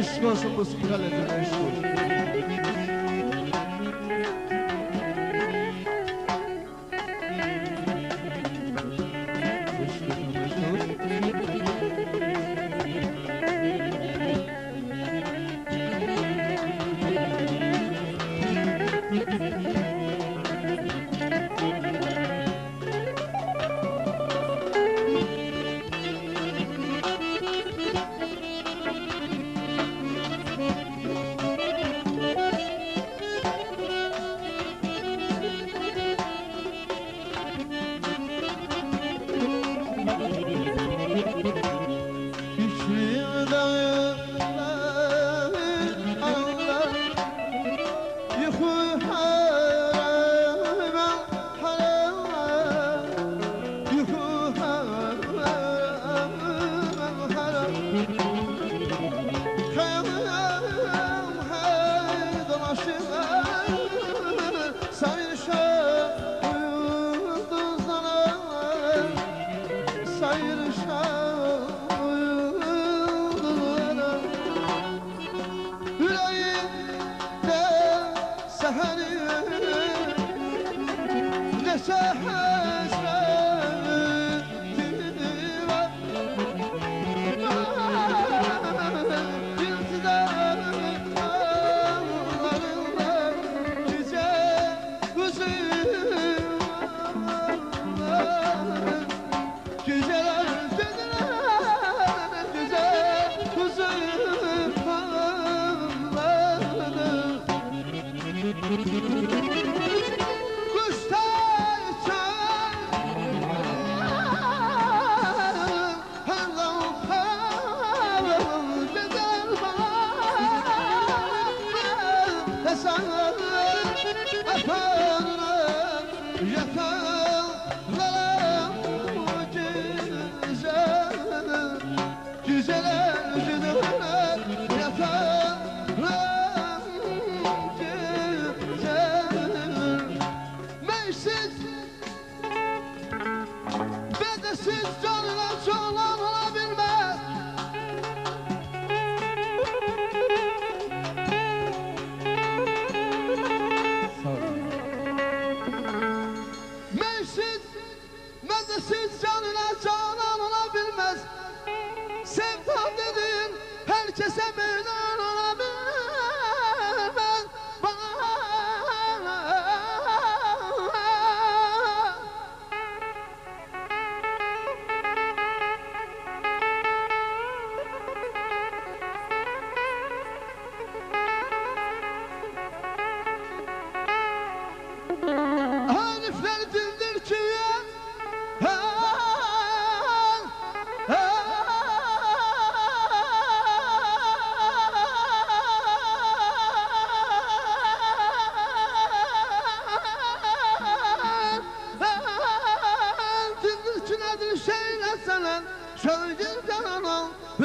Eşk olsun bu sükaletine, eşk olsun.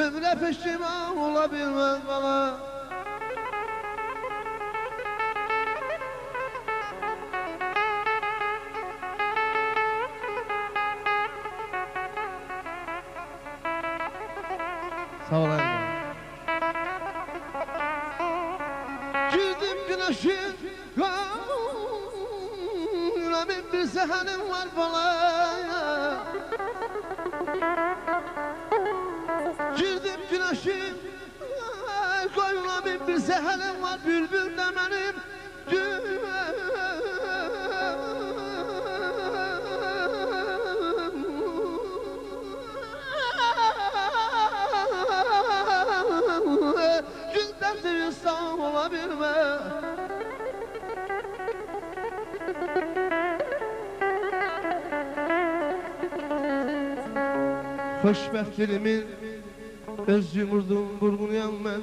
Ömre pişman olabilmez bana. Sağ ol abi. Girdim güneşin yüreğimin bir seherim var bana. Girdim güneşin koyunamin bir seherim var, bülbül de benim günden bir sağ olabilme. Xoşbəxtliğimin öz yumurdum vurğulayan mən.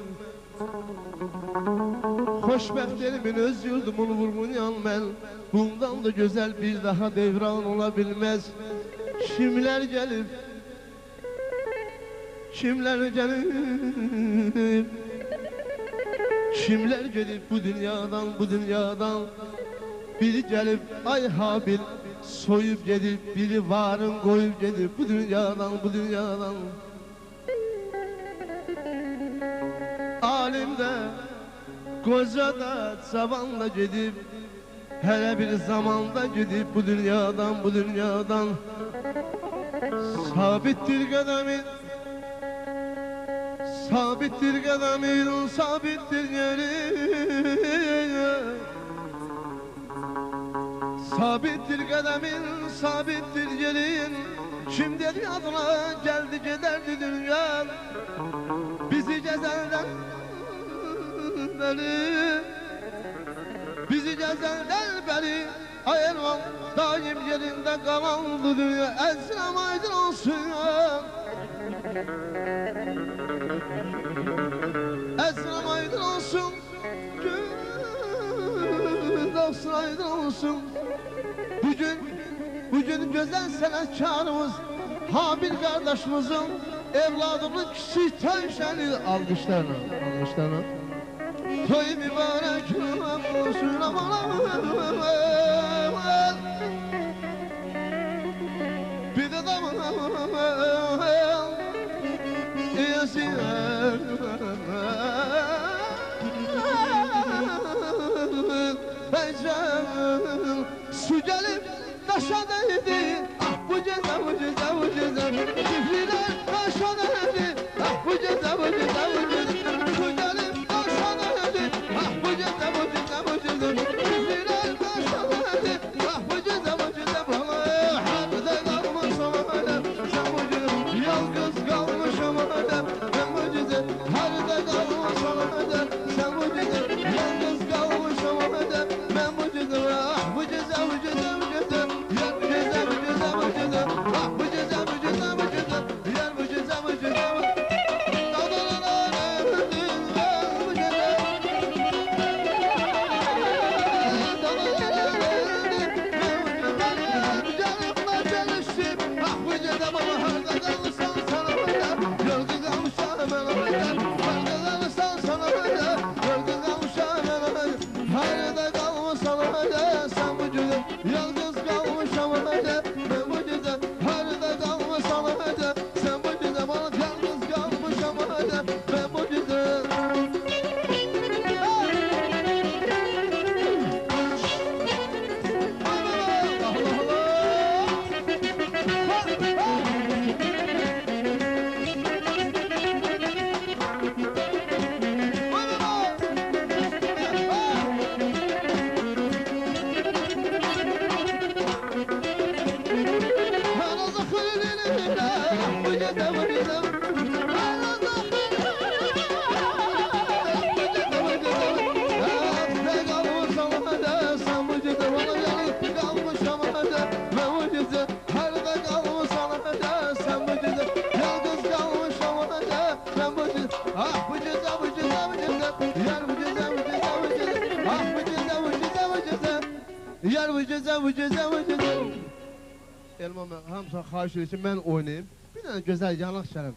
Xoşbəxtliğimin öz yurdumun vurğulayan mən. Bundan da güzel bir daha devran olabilmez. Kimler gelip, kimler gelip, kimler gelip bu dünyadan biri gelip ay Habil soyup gedib, biri varın koyup gedib bu dünyadan halinde koca da çabanla gidip hele bir zamanda gidip bu dünyadan sabittir kademin, sabittir kademin, sabittir yerin. Sabittir kademin, sabittir yerin. Şimdi adına geldi giderdi dünya. Bizi cezelden beri, bizi cezelden beri ayırmam, daim yerinde kalandı dünya. Esrem aydın olsun ya, esrem aydın olsun, gün olsun aydın olsun. Bugün güzel sanatkarımız Habil kardeşimizin evladının küçük tavşanı. Alkışlarla, alkışlarla. Toy mübarek olsun aman. Bir de damın iyisin. Su gelip taşa değdi, ah bu ceza, bu ceza, bu ceza. Çiftliler taşa değdi, ah bu ceza, bu ceza, bu ceza. Su gelip taşa değdi, ah bu ceza, bu ceza, bu ceza. Çiftliler taşa değdi, ah bu ceza, bu ceza. Hadi kalmış olayım, sen bu ceza. Yalnız kalmışım olayım, ben bu ceza. Hadi kalmış olayım, sen bu ceza. Yalnız kalmışım olayım, ben bu ceza. Ah bu ceza, bu ceza, bu ceza. Yalnız kalmış ama ben bu ceza. Harada kalmış ama sen bu ceza. Bana yalnız kalmış ama ben bu ceza. Ah bu ceza, bu ceza, bu ceza. Yar bu ceza, bu ceza, bu ceza. Ah bu ceza, bu ceza, bu ceza. Yar bu ceza, bu ceza, bu ceza. Elmam hamısı xahiş için ben oynayayım. Bir tane güzel yanlış çalayım.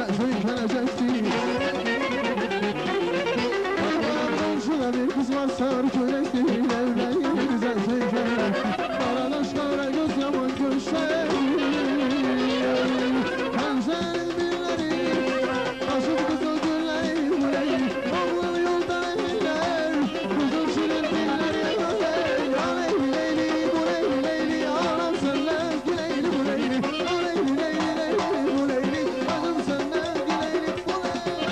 güzel söykənəcəkdir. Komşuda bir kız var sarı çörəkdir, evləyir güzel söykənər. Qaradaş qara göz yaman görsək, Həmzənin birləri, aşıq qızıl gülləri, oğlan yoldan əylər, qızıl şirin dilləri, aleyli leyli, bu leyli leyli, anam səndən güleyli bu leyli, aleyli leyli leyli, bu leyli, anam səndən güleyli bu leyli.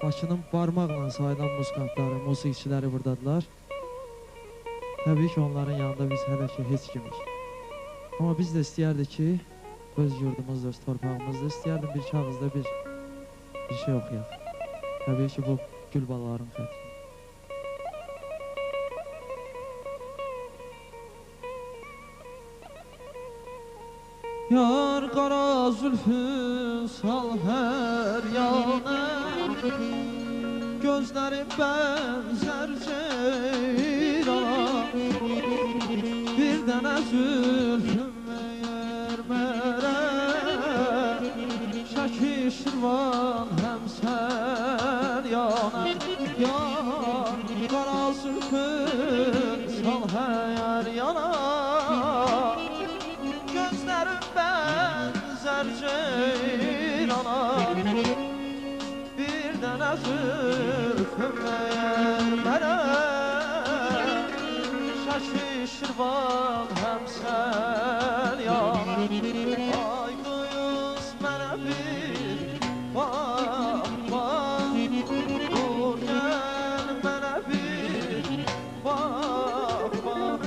Bakının barmaqla sayılan musikantları, musiqiçiləri buradadılar. Təbii ki, onların yanında biz hələ ki heç kimik. Amma biz də istəyərdik ki, öz yurdumuzda, öz torpağımızda istəyərdim bir kağızda bir şey oxuyaq. Təbii ki, bu gül balaların xətri. Yar qara zülfün sal hər yana, gözlərim bənzər ceyrana. Bir dənə zülfün məyər mərə, Şəki Şirvan həmsən yana. Yar qara zülfün sal hər yana, ceyrana. Bir dənə zülfün məyər mənə, Şəki Şirvan həmsən yana. Ay qız mənə bir bax, bax, dur gəl mənə bir bax, bax,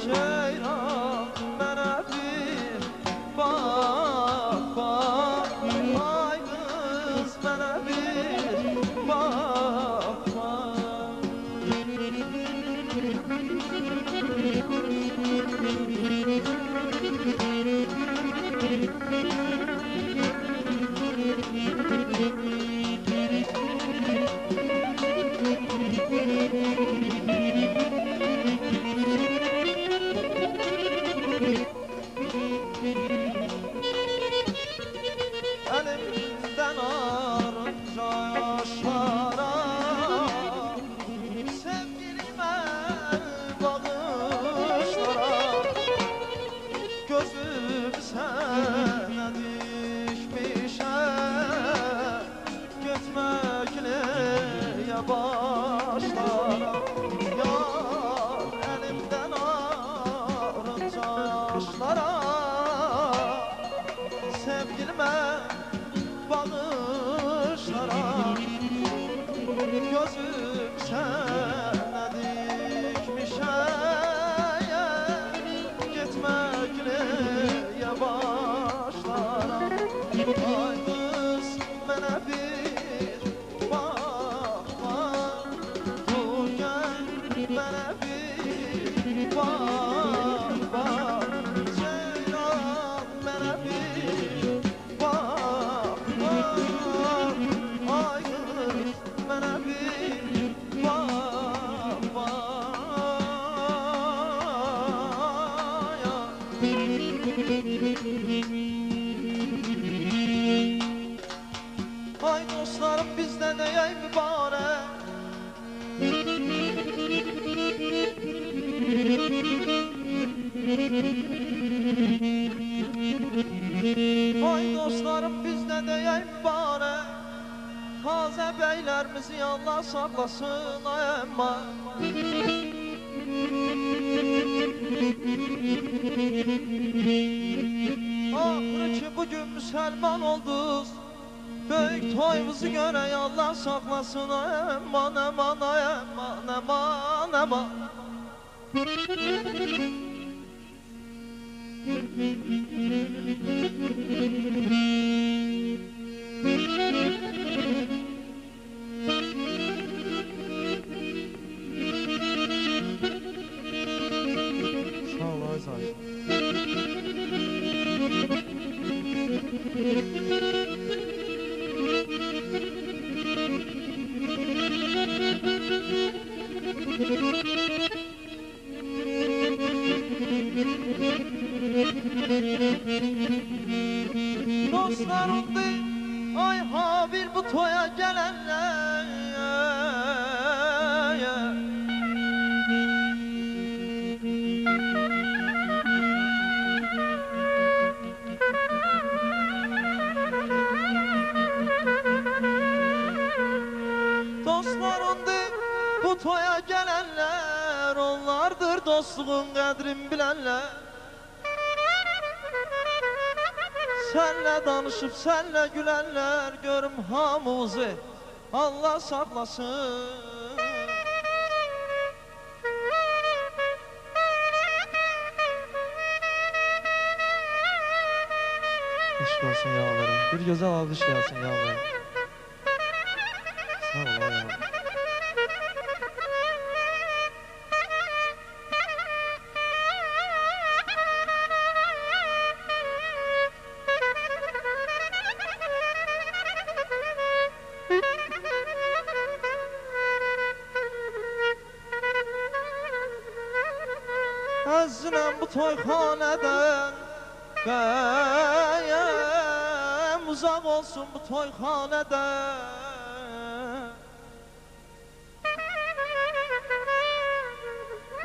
Ceyran mənə bir bax. Elimden arınca yaşlara, sevgilime bağışlara, gözüm sənə dikmişəm, getməkliyə başlara. Yar elimden arınca yaşlara sevgilime bağışlara gözüm senle dikmişem gitmekle yavaşlara ay kız bana bir bakma dur gel bana bir bakma Ceylan bana bir bakma ay kız bana bir bakma ay dostlarım bizde neye mübarek ay dostlarım bizde neye mübarek taze beylerimizi Allah saklasın ay emma ahırı ki bugün Müslüman olduz büyük toyumuzu göre Allah saklasın eman eman eman eman eman Sağ ol Azay. Dostlarımdı ay habil bu toya gelenler Dostlarımdı bu toya gelenler onlardır dostluğun kadrini bilenler senle danışıp senle gülenler görüm hamımızı Allah saklasın Aşk olsun yavrum. Bir güzel alkış gelsin yavrum. Sağ ol yavrum. Əzrəm bu toyxanədən Bəyəm uzaq olsun bu toyxanədən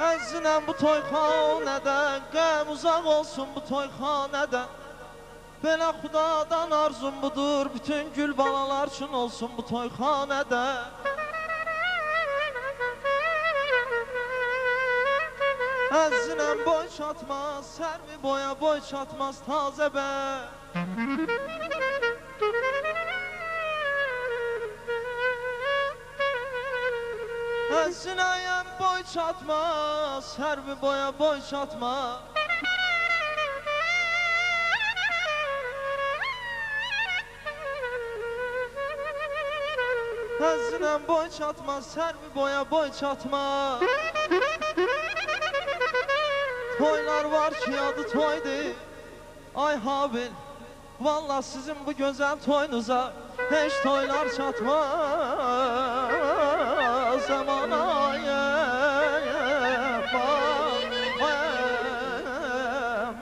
Əzrəm bu toyxanədən Qəm uzaq olsun bu toyxanədən Belə xudadan arzum budur Bütün gül balalar üçün olsun bu toyxanədən Əzrəm boy çatmaz, sərvi boya boy çatmaz taze be Əzrəm boy çatmaz, sərvi boya boy çatmaz Əzrəm boy çatmaz, sərvi boya boy çatmaz Toylar var ki adı toydu Ay habil Vallahi sizin bu güzel toyunuza Hiç toylar çatmaz Aman ay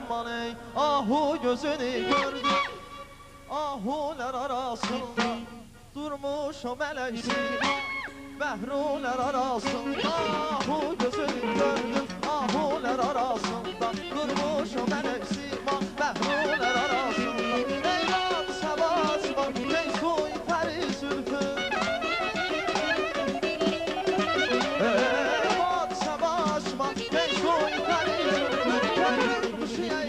aman ey Ahu gözünü gördüm Ahuler arasında Durmuş o meleksi Behruler arasında Ahu gözünü gördüm Ahuler arasında Durmuş o meleksi Behruler arasında Eylan sabasma Ey suy peri zülfü Eylan sabasma Ey suy peri zülfü Gönlüm kuşuya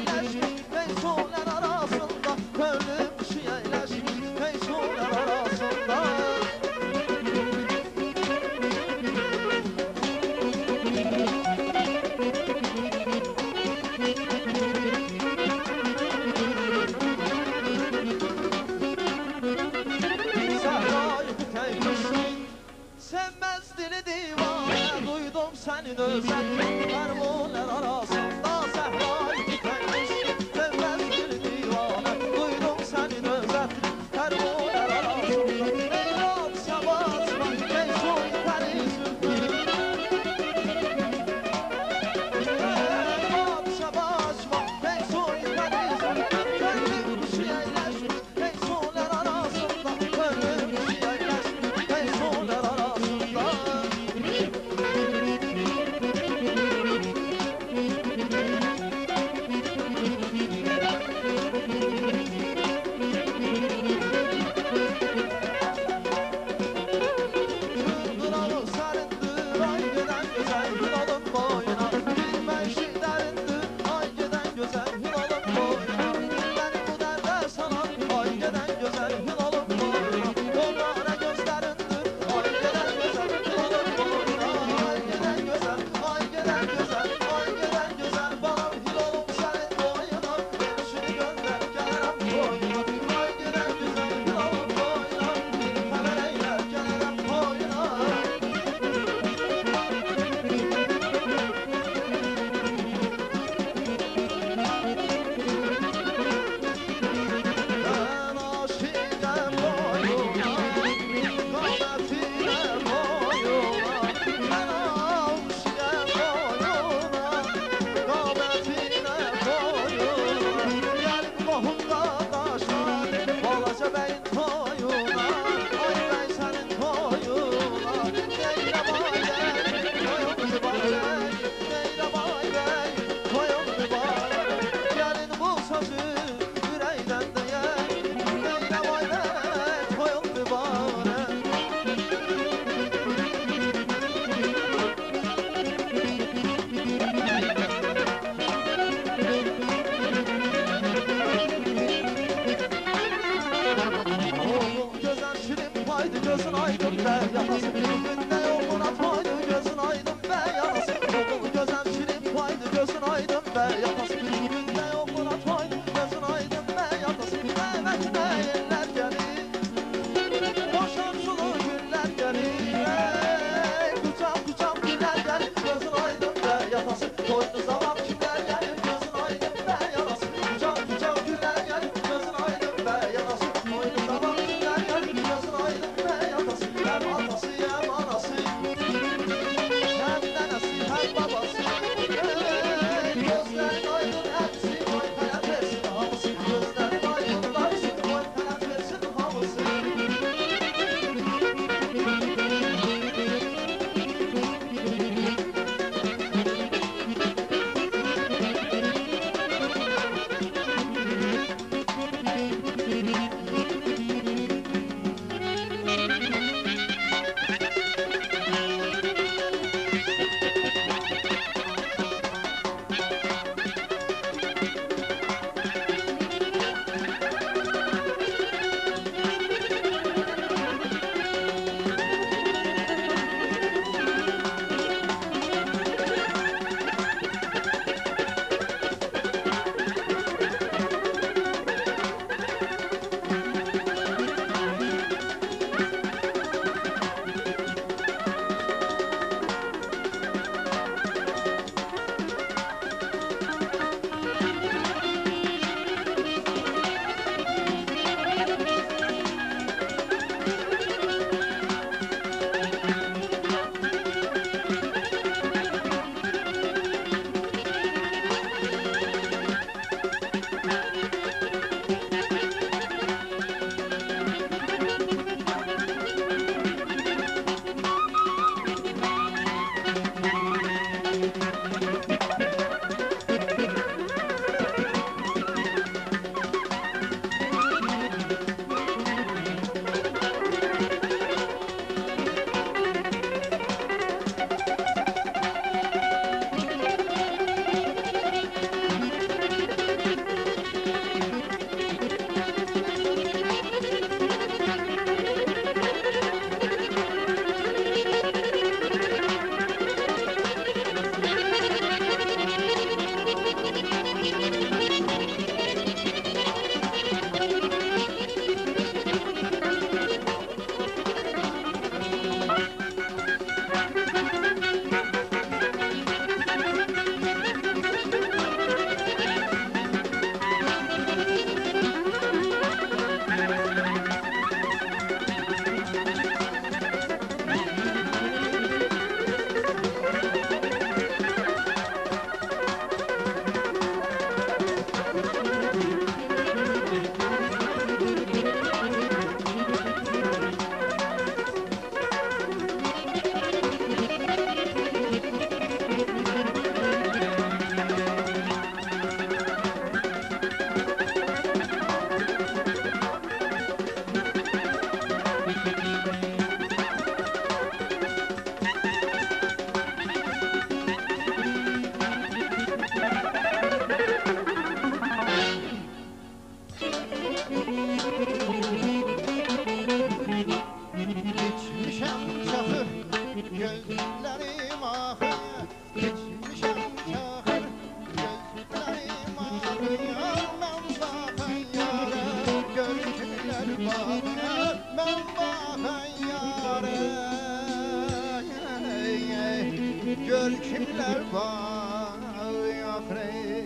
gör kimler var ahiret.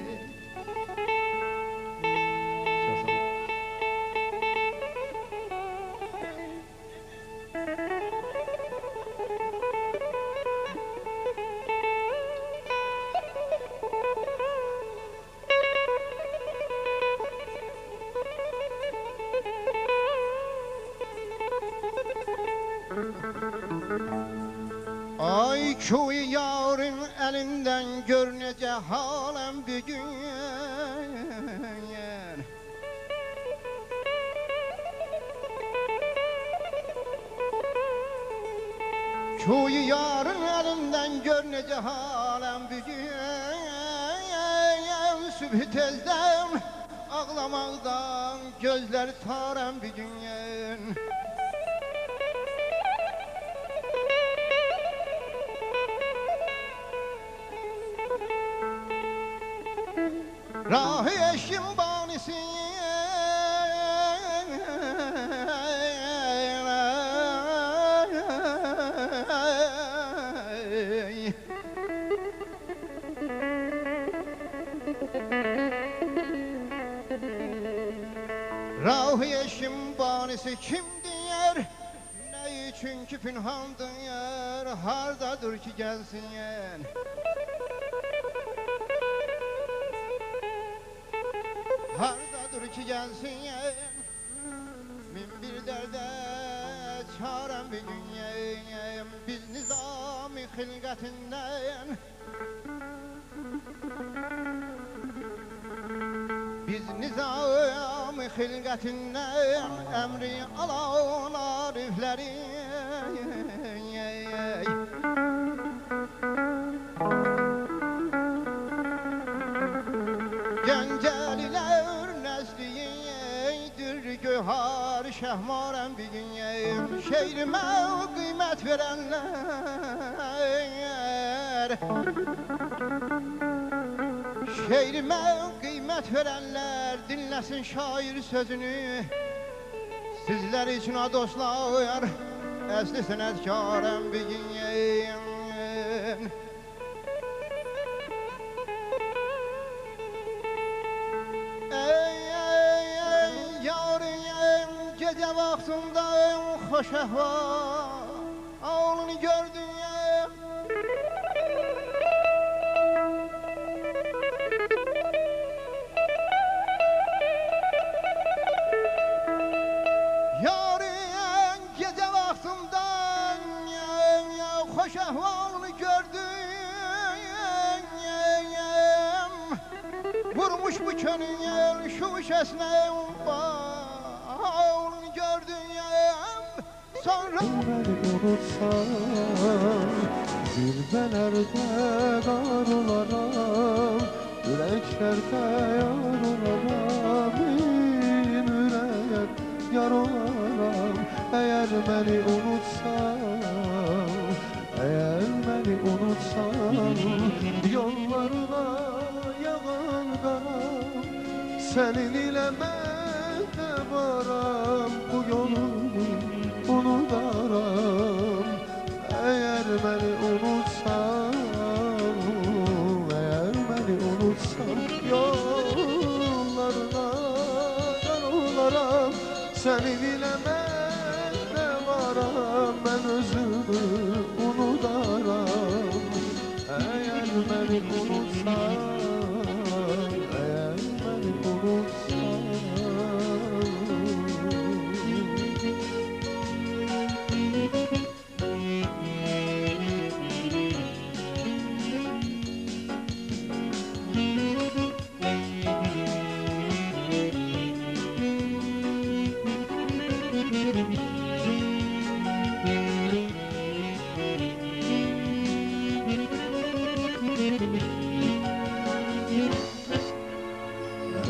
Ay köy yarın elinden gör nece halem bir gün. Köy yarın elinden gör nece halem bir gün. Sübh tezden ağlamaktan gözler tarem bir gün. Rahi eşim banisi Rahi eşim banisi kim diyer, ne için ki pinhandır, hardadır ki gelsin yen. Hardadır ki gelsin yen, min bir derde çarem bir dünyayım. Biz nizam-ı hilgatinden, biz nizam-ı hilgatinden emri alan arifleri. Genceliler neslidir göhar şehmarem bir dünyayım. Şehrime kıymet verenler, şehrime kıymet verenler dinlesin şair sözünü. Sizler için ha dostlar, esli senetkarem bir dünyayım. Gece vaktinde hoş ehval oğlunu gördün ya. Yarın gece vaktinde hoş ehvalını gördün. Vurmuş bu könül şu şesne bağını gördün ya. Sonra beni unutsan, zirvelerde karolaram, yüreklerde yar olaram, bin yürek yar olaram. Eğer beni unutsan, eğer beni unutsan, yollarına yağan karam, senin ile ben de varam, bu yolu unutarım. Eğer beni unutsan, eğer beni unutsan, yollarına yar senin ile ben de varam, ben özümü unutarım. Eğer beni unutsan, eğer beni unutsan.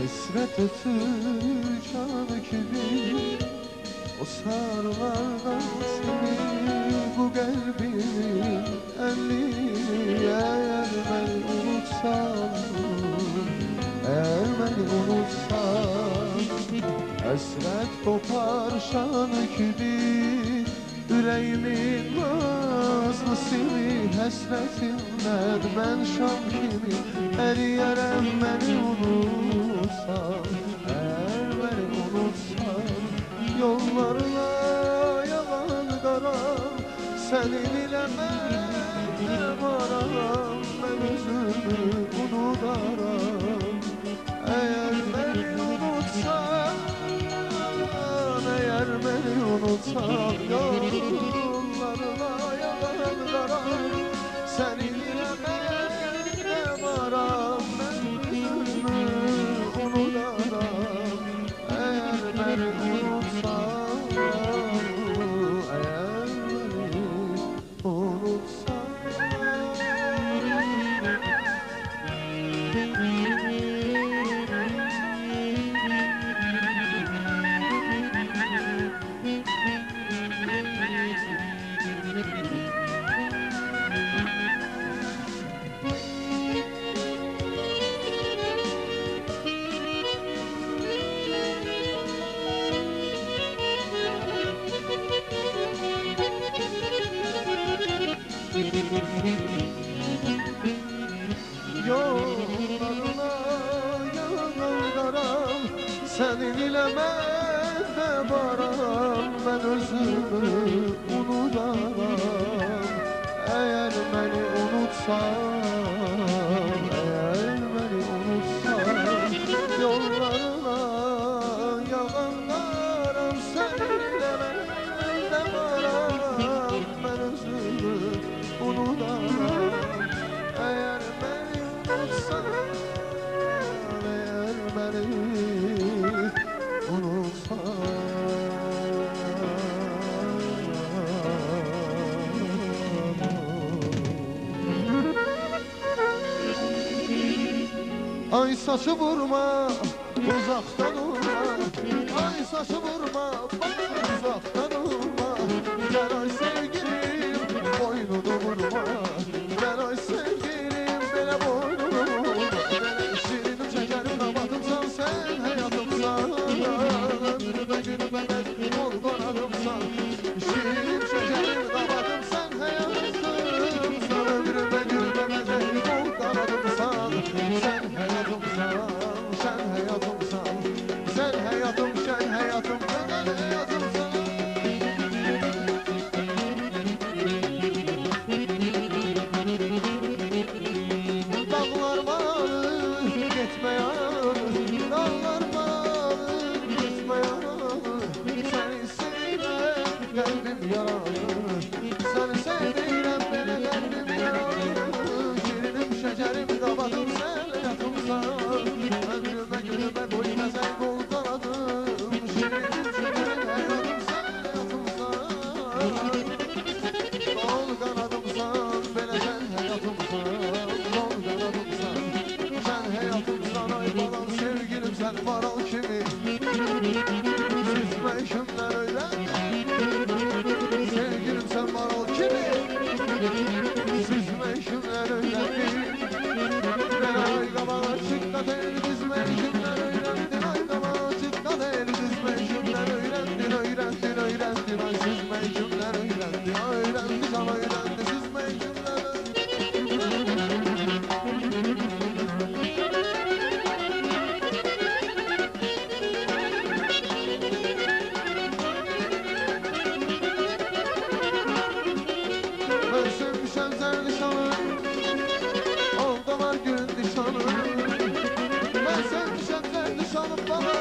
Hasret ötüşan gibi o sarılardan seni, bu kalbimin elli. Eğer beni unutsan, eğer beni unutsan, hasret kopar şan gibi Yüreğimin nasili həsrətindən mən şam kimi əriyərəm məni unutsan. Əgər məni unutsan, yollarına yalan qaram, sənin ilə mən varam, mən özümü unudaram. Əgər məni unutsan, əgər məni unutsan, yollarına yalan qaram, sənin ilə mən varam, mən özümü unudaram. Əgər məni unutsan, əgər məni unutsan. Yollarına yalanlaram, sənin ilə mən də varam, mən özümü unudaram. Əgər məni unutsan, əgər məni unutsan, yollarına yalanlaram, sənin ilə mən də varam, mən özümü unudaram. Eğer beni unutsan, eğer beni unutsan. Ay saçı vurma, uzaktan durma. Ay saçı vurma, uzaktan durma. Gel ay sevgilim, boynunu vurma. Gel ay sevgilim, bele boynunu vurma. Şirinim şekerim damadımsan, sen hayatımsan. Ömrüme günüme ben ol kanadımsan. Şirinim şekerim damadımsan, hayatımsan. Ömrüme günüme ben ol kanadımsan. Sen hayatımsan, sen hayatımsan. Sen hayatım, sen hayatım, sen hayatımsan. Dağlar var, gitme yanı. Dağlar var, gitme yanı. Seni sevirəm, kalbim yaralı. Seni sevirəm, beni kalbim yaralı. Şirinim, şekerim, dabadım, sen hayatımsan. Ömrüme günüme boyuna sen kol kanadım. Şirinim, şekerim, hayatım, sen hayatımsan. Kol kanadımsan, beni sen hayatımsan. Kol kanadımsan, sen hayatımsan. Ay balam sevgilim, sen maral kimi. Süzme işimden öyle. Sevgilim, sen maral kimi. Süzme işimden öyle. Ben ay kabana çıkta değil, düzme işimden öğrendin. Ay kabana çıkta değil, düzme işimden öğrendin. Öğrendin, öğrendin, ay süzme işimden öğrendin. Öğrendi, can öğrendi, süzme işimden ben sevmişem zerdişanı. Olda var gün dişanı. Ben sevmişem zerdişanı bana.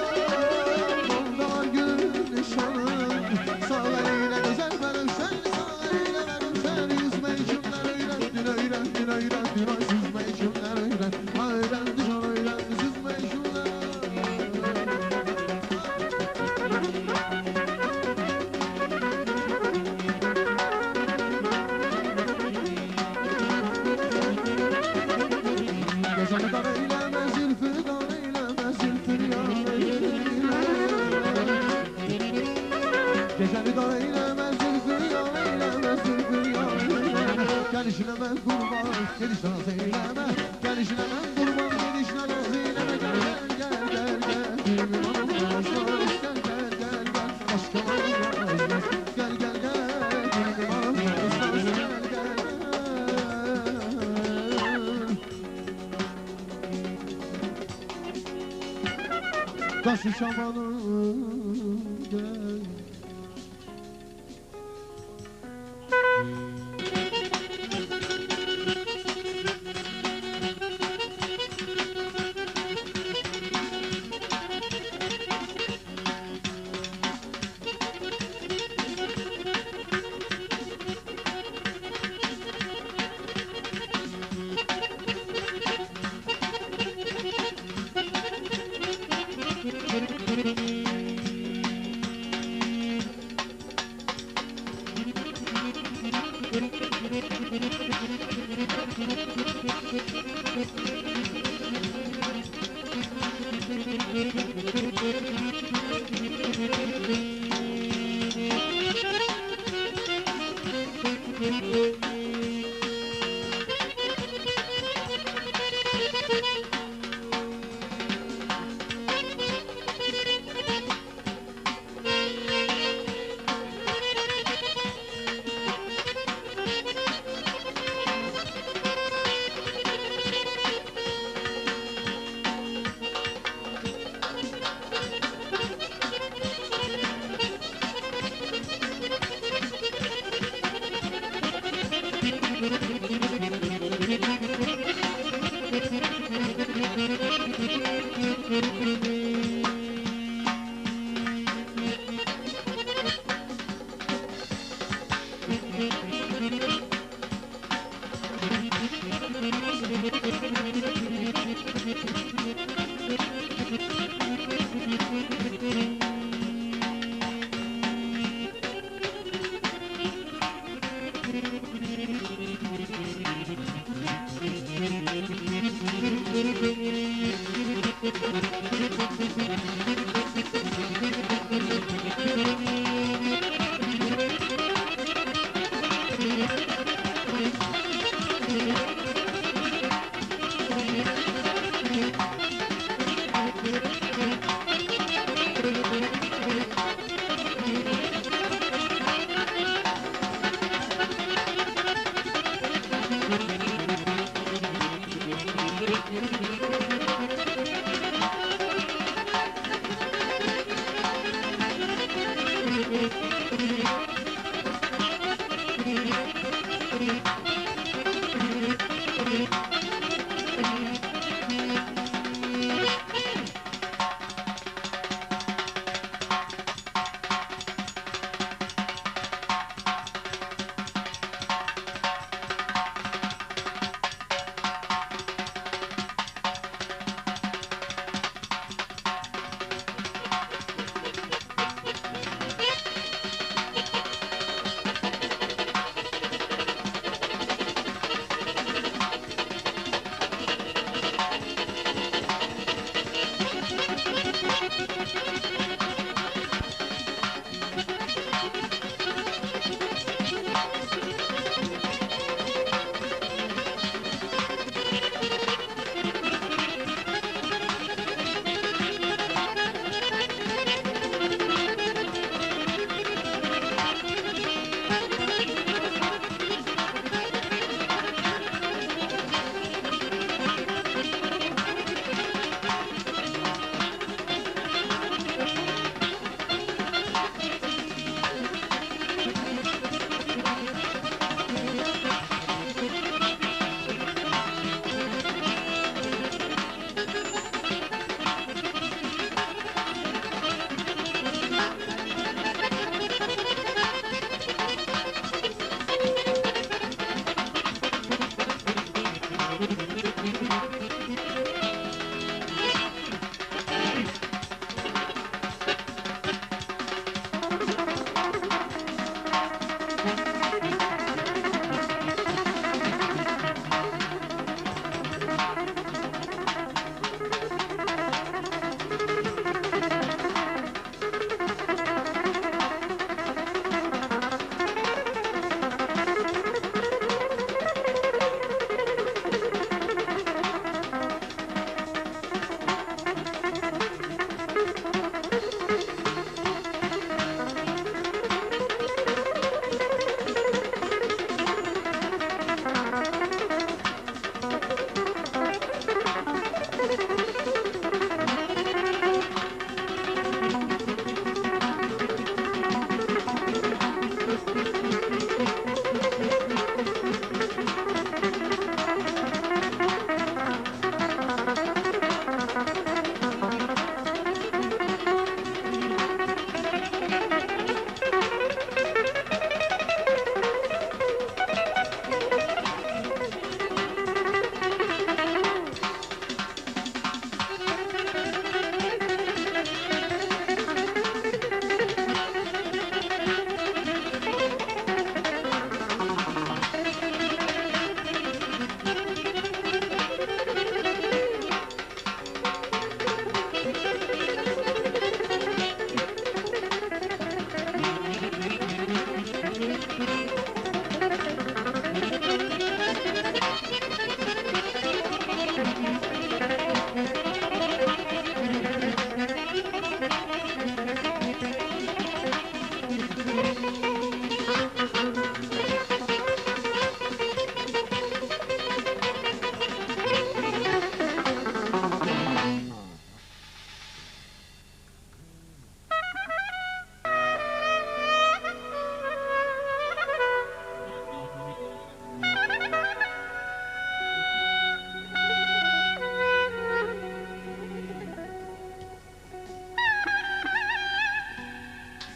Olda var gün dişanı. Sağ eliyle güzel benim sen. Sağ eliyle benim sen. Yüzme içimden öğrendin, öğrendin, öğrendin. Ay süzme içimden öğrendin. Öğrendi can öğrendi, süzme içimden. Gecemi dar eyleme, zülfü dar eyleme, zülfü yar eyleme. Gecemi dar eyleme, zülfü yar eyleme, zülfü yar eyleme. Gelişine ben kurban, gelişine naz eyleme. Gelişine ben kurban, gelişine naz eyleme. Gel gel gel gel gel, gülüm hanım olmaz. Gel gel gel gel, başka olmaz. Gel gel gel Taşı şamanım gel.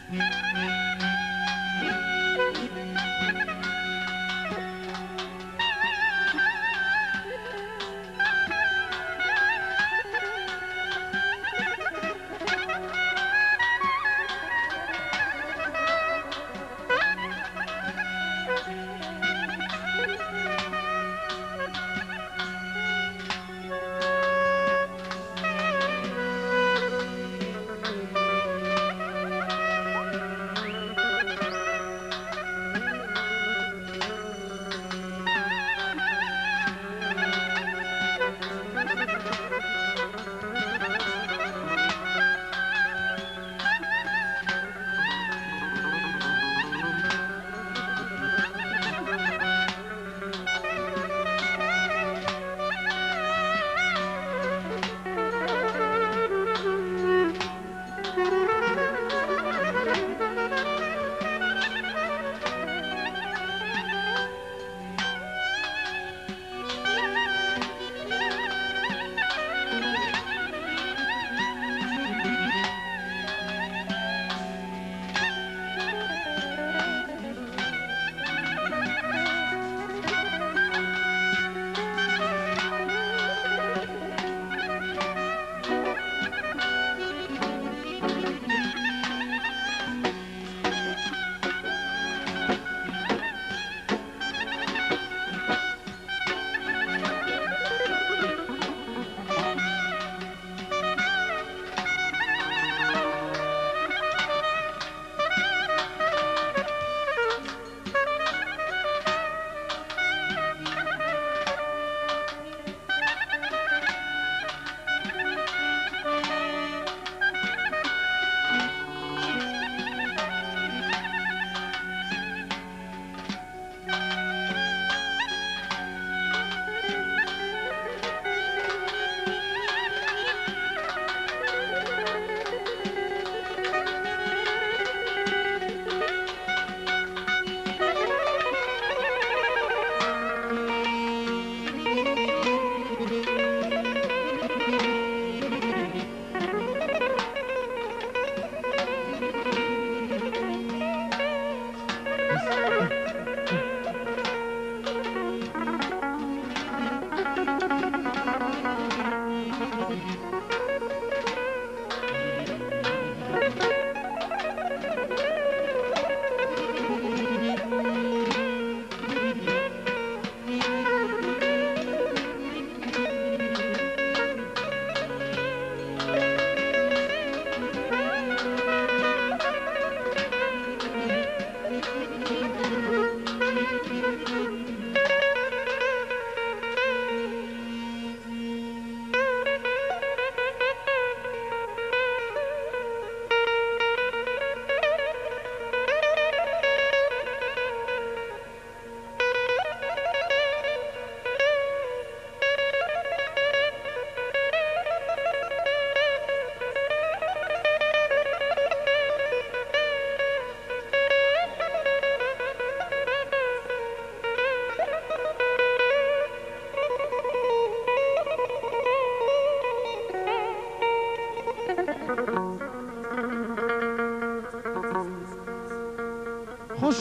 Hoş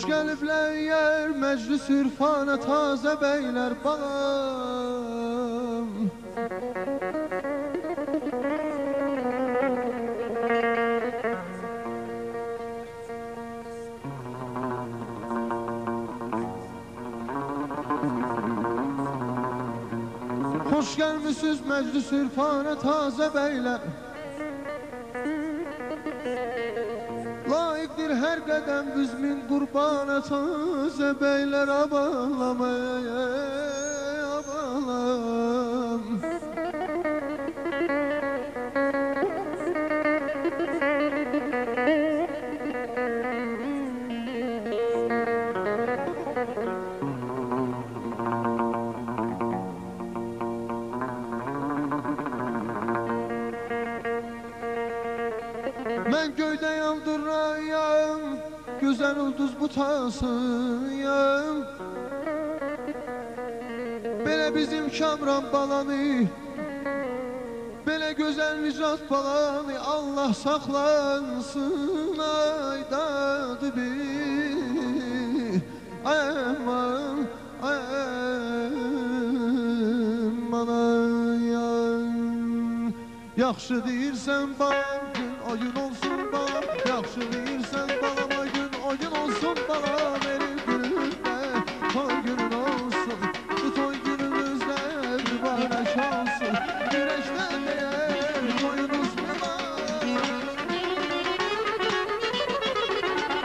gəliblər yer məclis ürfana tazə beylər bağım. Hoş gəlmişsiniz məclis ürfana tazə beylər. Layiqdir hər qədəm büzmin qurbana tazə beylər abanlamaya abanlam. Mən göydə yandırayam, gözəl ulduz butasıyam. Belə bizim Kamran balanı, belə güzel Müjdat balam, Allah saklansın ay dadı bir. Aman aman ay. Yaxşı deyirsən balam, gün o gün olsun balam. Yaxşı deyirsən balam, o gün olsun balam. Elim günündə toy günün olsun. Bu toy günümüzdə mübarək olsun. Güneşdən deyər toyunuz mübarək.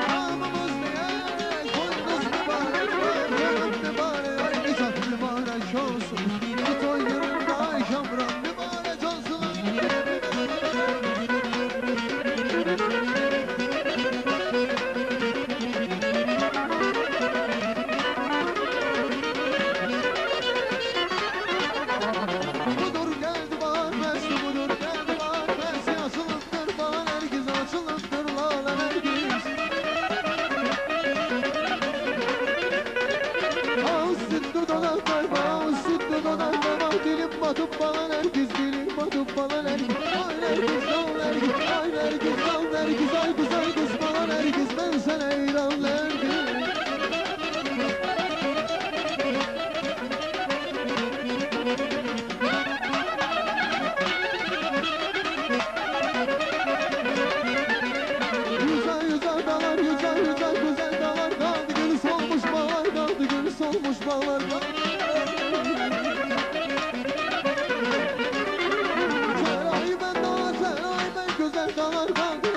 Hamımız deyər toyunuz mübarək. Toyunuz mübarək, ay Nicat mübarək olsun. Bu toy günündə ay Kamran mübarək olsun. Budur geldi bahar fesli, budur geldi bahar fesli. Açılıptır bahar herkes, açılıptır lale herkes. Ağız sütlü dodaklar, ağız sütlü dodaklar. Dilim batıp balan herkes, dilim batıp balan herkes. Ay herkes, dal herkes, ay herkes, dal herkes. Ay kız, ay kız balan herkes, ben sana eyran herkes. Yüzer yüzer dağlar, yüzer yüzer güzel dağlar. Kaldı gönül solmuş bağlar, kaldı gönül solmuş bağlar. Seray ben dağlar, seray ben güzel dağlar. Kaldı